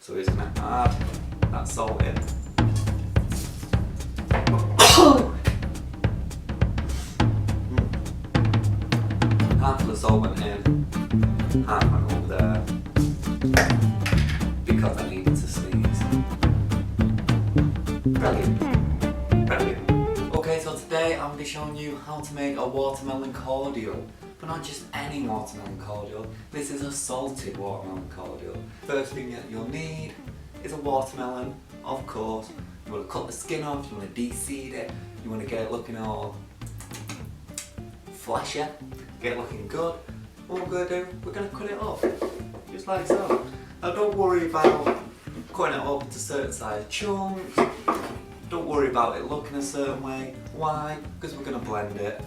So we're just going to add that salt in. Half of the salt went in, half went over there, because I needed to sneeze. Brilliant. Brilliant. Okay, so today I'm going to be showing you how to make a watermelon cordial. But not just any watermelon cordial, this is a salted watermelon cordial. First thing that you'll need is a watermelon, of course. You want to cut the skin off, you want to de-seed it, you want to get it looking all fleshy, get it looking good. What we're going to do, we're going to cut it up, just like so. Now don't worry about cutting it up into certain size chunks. Don't worry about it looking a certain way. Why? Because we're going to blend it.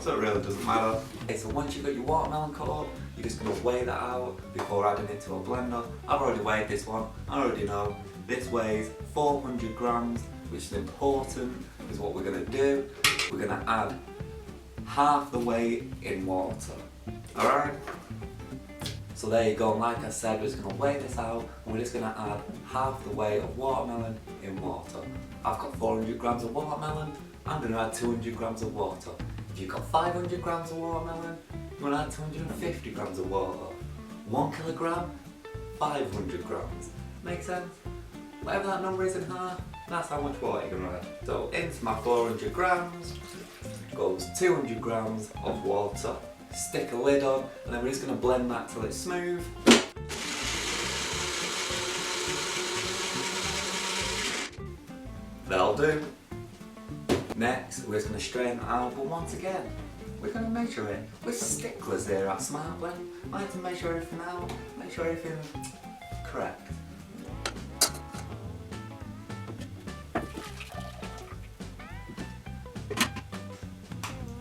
So it really doesn't matter. Okay, so once you've got your watermelon cut up, you're just going to weigh that out before adding it to a blender. I've already weighed this one. I already know this weighs 400 grams, which is important because what we're going to do, we're going to add half the weight in water. Alright? So there you go, and like I said, we're just going to weigh this out and we're just going to add half the weight of watermelon in water. I've got 400 grams of watermelon, I'm going to add 200 grams of water. If you've got 500 grams of watermelon, you're going to add 250 grams of water. 1 kilogram, 500 grams. Make sense? Whatever that number is in half, that's how much water you're going to add. So into my 400 grams goes 200 grams of water. Stick a lid on, and then we're just going to blend that till it's smooth. That'll do. Next, we're just going to strain it out, but once again, we're going to measure it. We're sticklers here at Smart Blend. I like to measure everything out, make sure everything's correct.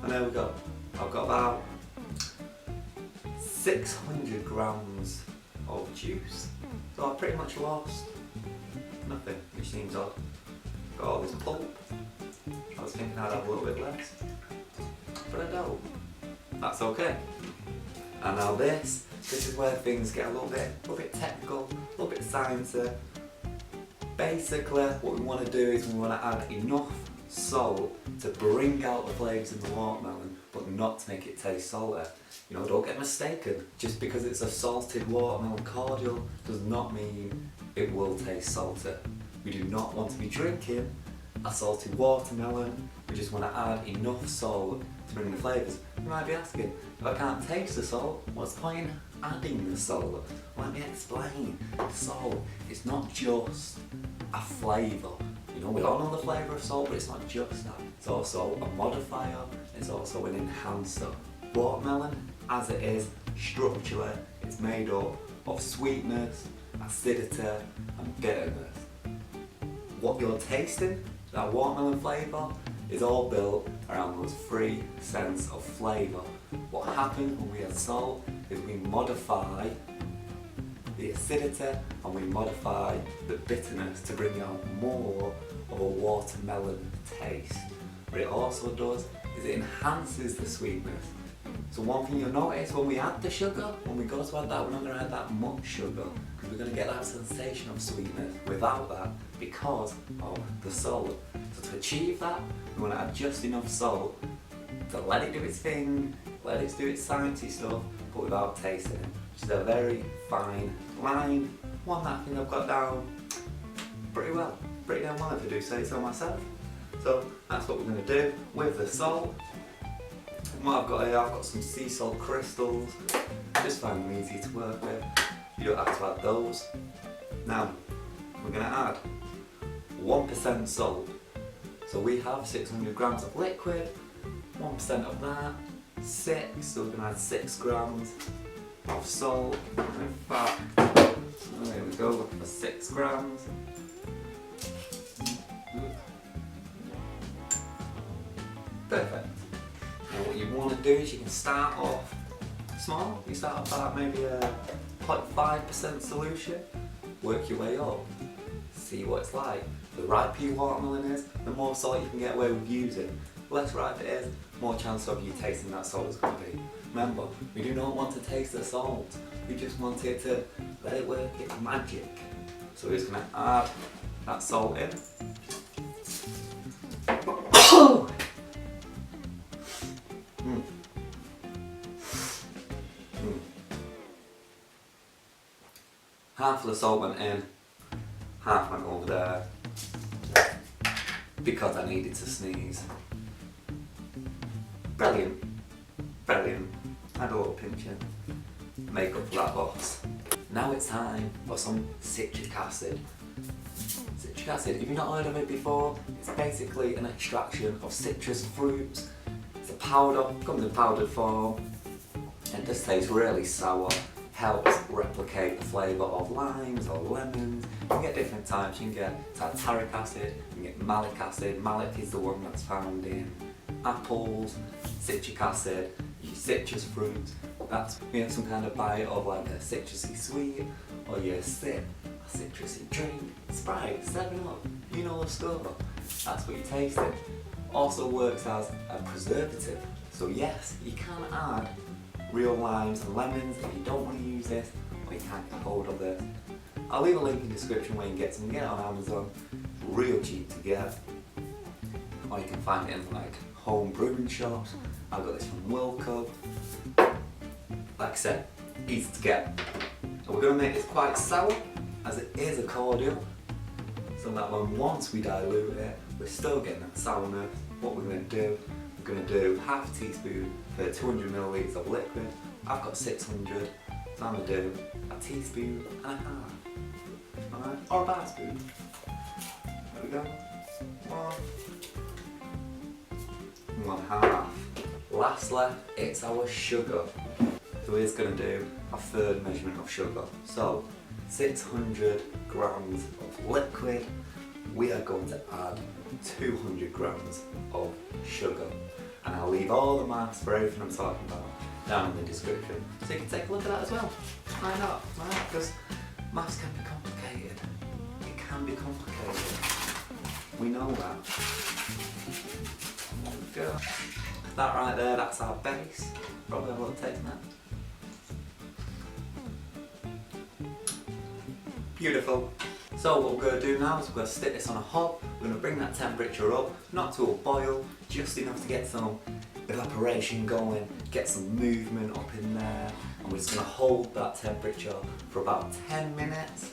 And there we go. I've got about 600 grams of juice. So I pretty much lost nothing, which seems odd. Got all this pulp. I was thinking I'd have a little bit less, but I don't. That's okay. And now this is where things get a little bit technical, a little bit sciencey. Basically, what we want to do is we want to add enough salt to bring out the flavours in the watermelon, but not to make it taste salty. You know, don't get mistaken. Just because it's a salted watermelon cordial does not mean it will taste salty. We do not want to be drinking a salted watermelon. We just want to add enough salt to bring the flavours. You might be asking, if I can't taste the salt, what's the point in adding the salt? Let me explain. Salt is not just a flavour. You know, we all know the flavour of salt, but it's not just that. It's also a modifier, it's also an enhancer. Watermelon, as it is, structurally, it's made up of sweetness, acidity and bitterness. What you're tasting, that watermelon flavour, is all built around those 3 cents of flavour. What happens when we add salt is we modify the acidity and we modify the bitterness to bring out more of a watermelon taste. What it also does is it enhances the sweetness. So one thing you'll notice when we add the sugar, when we go to add that, we're not going to add that much sugar because we're going to get that sensation of sweetness without that because of the salt. So to achieve that, we want to add just enough salt to let it do its thing, let it do its sciencey stuff, but without tasting it, which is a very fine line, one that I think I've got down pretty damn well if I do say so myself. So that's what we're going to do with the salt. What I've got here, I've got some sea salt crystals. I just find them easy to work with. You don't have to add those. Now, we're going to add 1% salt. So we have 600 grams of liquid, 1% of that, 6, so we're going to add 6 grams of salt. In fact, there we go, for 6 grams. Perfect. Now what you want to do is you can start off small. You start off at maybe a 0.5% solution, work your way up, see what it's like. The riper your watermelon is, the more salt you can get away with using. The less ripe it is, more chance of you tasting that salt is going to be. Remember, we do not want to taste the salt. We just want it to let it work its magic. So we're just going to add that salt in. Half of the salt went in, half went over there, because I needed to sneeze. Brilliant, brilliant. Add a little pinch in, make up for that loss. Now it's time for some citric acid. Citric acid, if you've not heard of it before, it's basically an extraction of citrus fruits. It's a powder, comes in powdered form, and it just tastes really sour. Helps replicate the flavour of limes or lemons. You can get different types. You can get tartaric acid, you can get malic acid. Malic is the one that's found in apples. Citric acid, citrus fruits. That's when you have some kind of bite of like a citrusy sweet, or you sip a citrusy drink, Sprite, 7-Up, you know the score. That's what you're tasting. Also works as a preservative. So yes, you can add real limes and lemons if you don't want to use this, or you can't get hold of this. I'll leave a link in the description where you can get some. Get it on Amazon, real cheap to get, or you can find it in like home brewing shops. I got this from Wilco. Like I said, easy to get. And we're going to make this quite sour, as it is a cordial, so that once we dilute it, we're still getting that sourness. What we're going to do, we're going to do half a teaspoon for 200 millilitres of liquid. I've got 600, so I'm going to do a teaspoon and a half. Alright, or a bar spoon. There we go. 1.5. Lastly, it's our sugar. So we're just going to do a third measurement of sugar. So 600 grams of liquid, we are going to add 200 grams of sugar. And I'll leave all the maths for everything I'm talking about down in the description, so you can take a look at that as well. Why not? Right? Because maths can be complicated. It can be complicated. We know that. There we go. That right there, that's our base. Probably have a little taste now. Beautiful. So what we're going to do now is we're going to stick this on a hob. We're going to bring that temperature up, not to a boil, just enough to get some evaporation going, get some movement up in there, and we're just going to hold that temperature for about 10 minutes.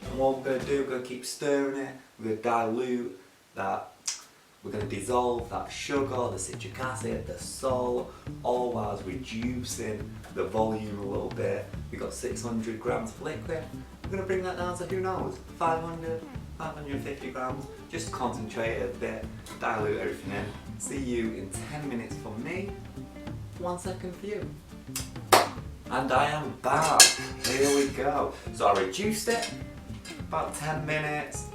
And what we're going to do, we're going to keep stirring it, we're going to dilute that, we're going to dissolve that sugar, the citric acid, the salt, all whilst reducing the volume a little bit. We've got 600 grams of liquid. We're going to bring that down to, who knows, 500, 550 grams. Just concentrate it a bit, dilute everything in. See you in 10 minutes for me, 1 second for you. And I am back. Here we go. So I reduced it, about 10 minutes.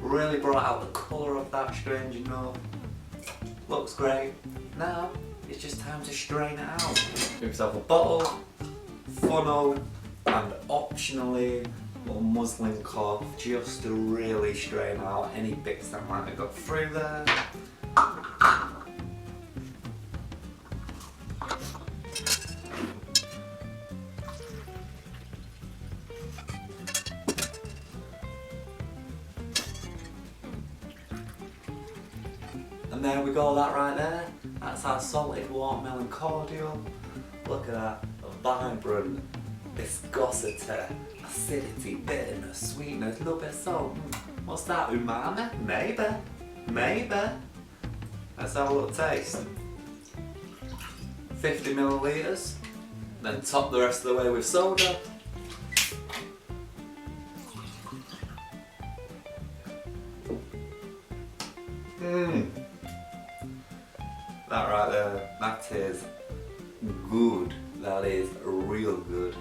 Really brought out the colour of that, strange enough. Looks great. Now, it's just time to strain it out. Give yourself a bottle, funnel, and optionally a little muslin cloth, just to really strain out any bits that might have got through there. And there we go, that right there. That's our salted watermelon cordial. Look at that, vibrant viscosity, acidity, bitterness, sweetness, a little bit of salt. What's that, umami? Maybe, maybe. Let's have a little taste. 50 millilitres, then top the rest of the way with soda. That right there, that is good. That is real good.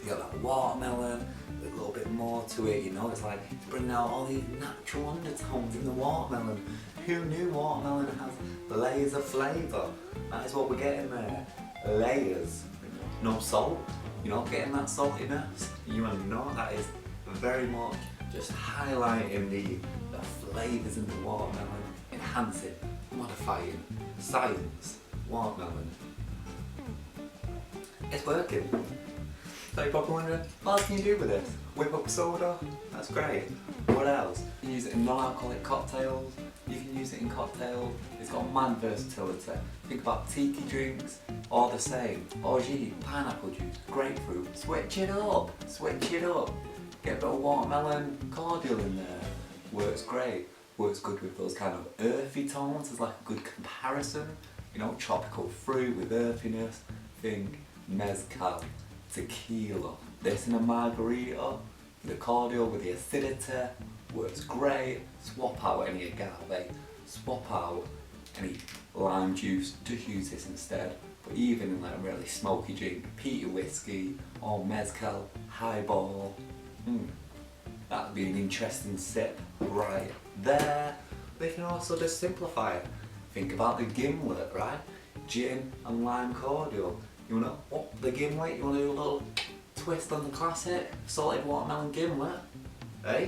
You got that watermelon with a little bit more to it, you know, it's like it's bringing out all these natural undertones in the watermelon. Who knew watermelon has layers of flavour? That is what we're getting there. Layers. No salt. You're not getting that saltiness. You are not. That is very much just highlighting the flavours in the watermelon, enhancing, modifying, science, watermelon. It's working. So you're probably wondering, what else can you do with this? Whip up soda? That's great. What else? You can use it in non-alcoholic cocktails. You can use it in cocktails. It's got mad versatility. Think about tiki drinks, all the same. Orgeat, pineapple juice, grapefruit. Switch it up. Switch it up. Get a bit of watermelon cordial in there. Works great. Works good with those kind of earthy tones. It's like a good comparison. You know, tropical fruit with earthiness. Think mezcal, tequila. This in a margarita. The cordial with the acidity. Works great. Swap out any agave. Swap out any lime juice. Just use this instead. But even in like a really smoky drink, peaty whiskey or mezcal, highball. That'd be an interesting sip right there. They can also just simplify it. Think about the gimlet, right? Gin and lime cordial. You wanna up the gimlet? You wanna do a little twist on the classic salted watermelon gimlet? Eh?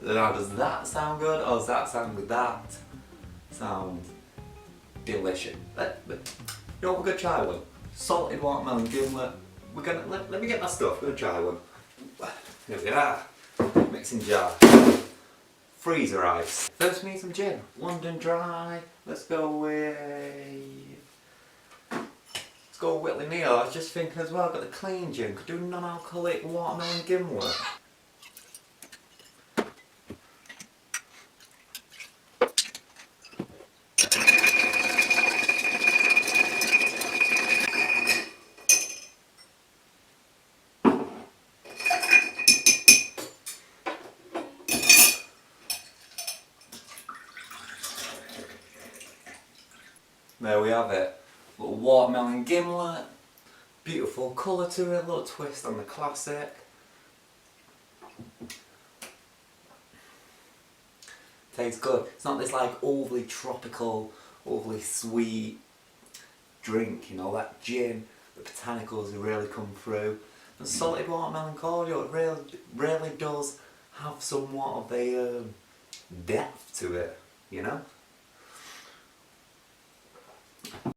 Now does that sound good? Or does that sound good? That sounds delicious. You know what, we're gonna try one. Salted watermelon gimlet. We're gonna let me get my stuff. We're gonna try one. Here we are. Mixing jar. Freezer ice. First we need some gin. London Dry. Let's go with Whitley Neal. I was just thinking as well, I've got the clean gin. Could do non-alcoholic watermelon gimlet. There we have it. Little watermelon gimlet. Beautiful colour to it, a little twist on the classic. Tastes good. It's not this like overly tropical, overly sweet drink, you know, that gin, the botanicals have really come through. And salted watermelon cordial, it really does have somewhat of a depth to it, you know?